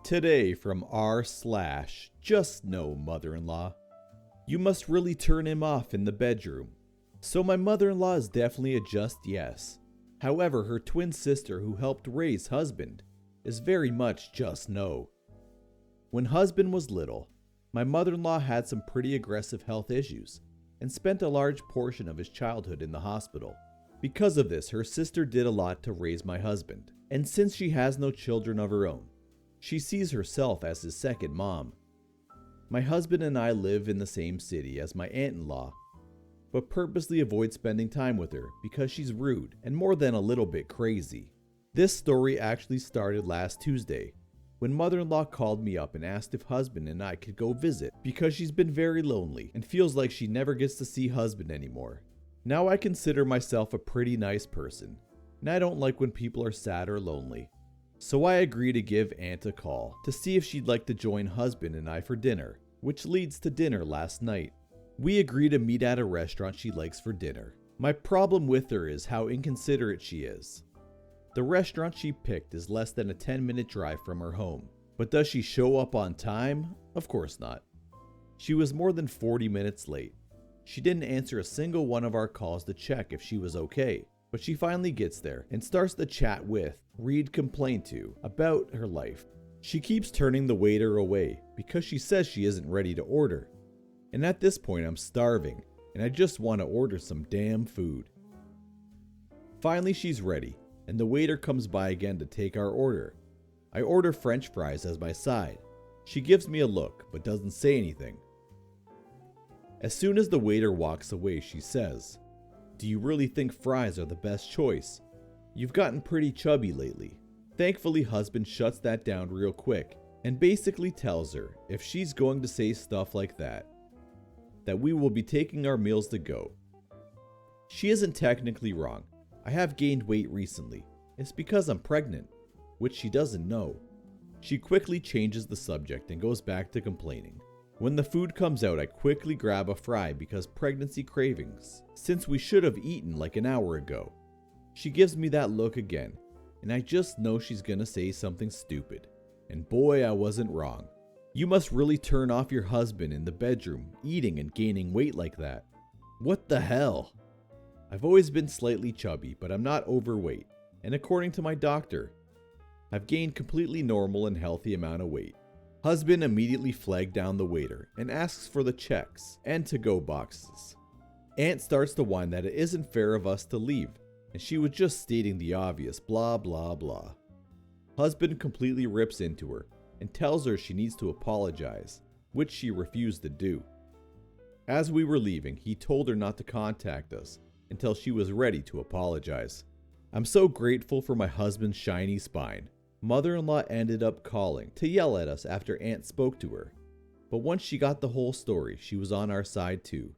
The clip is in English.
Today from r/JustNO mother-in-law. You must really turn him off in the bedroom. So my mother-in-law is definitely a just yes. However, her twin sister who helped raise husband is very much just no. When husband was little, my mother-in-law had some pretty aggressive health issues and spent a large portion of his childhood in the hospital. Because of this, her sister did a lot to raise my husband, and since she has no children of her own, she sees herself as his second mom. My husband and I live in the same city as my aunt-in-law, but purposely avoid spending time with her because she's rude and more than a little bit crazy. This story actually started last Tuesday, when mother-in-law called me up and asked if husband and I could go visit because she's been very lonely and feels like she never gets to see husband anymore. Now I consider myself a pretty nice person, and I don't like when people are sad or lonely. So I agree to give Aunt a call to see if she'd like to join husband and I for dinner, which leads to dinner last night. We agree to meet at a restaurant she likes for dinner. My problem with her is how inconsiderate she is. The restaurant she picked is less than a 10-minute drive from her home, but does she show up on time? Of course not. She was more than 40 minutes late. She didn't answer a single one of our calls to check if she was okay. But she finally gets there and starts the chat with, complain to, about her life. She keeps turning the waiter away because she says she isn't ready to order. And at this point I'm starving and I just want to order some damn food. Finally she's ready and the waiter comes by again to take our order. I order French fries as my side. She gives me a look but doesn't say anything. As soon as the waiter walks away, she says, "Do you really think fries are the best choice? You've gotten pretty chubby lately." Thankfully, husband shuts that down real quick and basically tells her if she's going to say stuff like that we will be taking our meals to go. She isn't technically wrong. I have gained weight recently. It's because I'm pregnant, which she doesn't know. She quickly changes the subject and goes back to complaining. When the food comes out, I quickly grab a fry because pregnancy cravings, since we should have eaten like an hour ago. She gives me that look again, and I just know she's gonna say something stupid. And boy, I wasn't wrong. You must really turn off your husband in the bedroom, eating and gaining weight like that. What the hell? I've always been slightly chubby, but I'm not overweight, and according to my doctor, I've gained completely normal and healthy amount of weight. Husband immediately flagged down the waiter and asks for the checks and to-go boxes. Aunt starts to whine that it isn't fair of us to leave, and she was just stating the obvious blah blah blah. Husband completely rips into her and tells her she needs to apologize, which she refused to do. As we were leaving, he told her not to contact us until she was ready to apologize. I'm so grateful for my husband's shiny spine. Mother-in-law ended up calling to yell at us after Aunt spoke to her. But once she got the whole story, she was on our side too.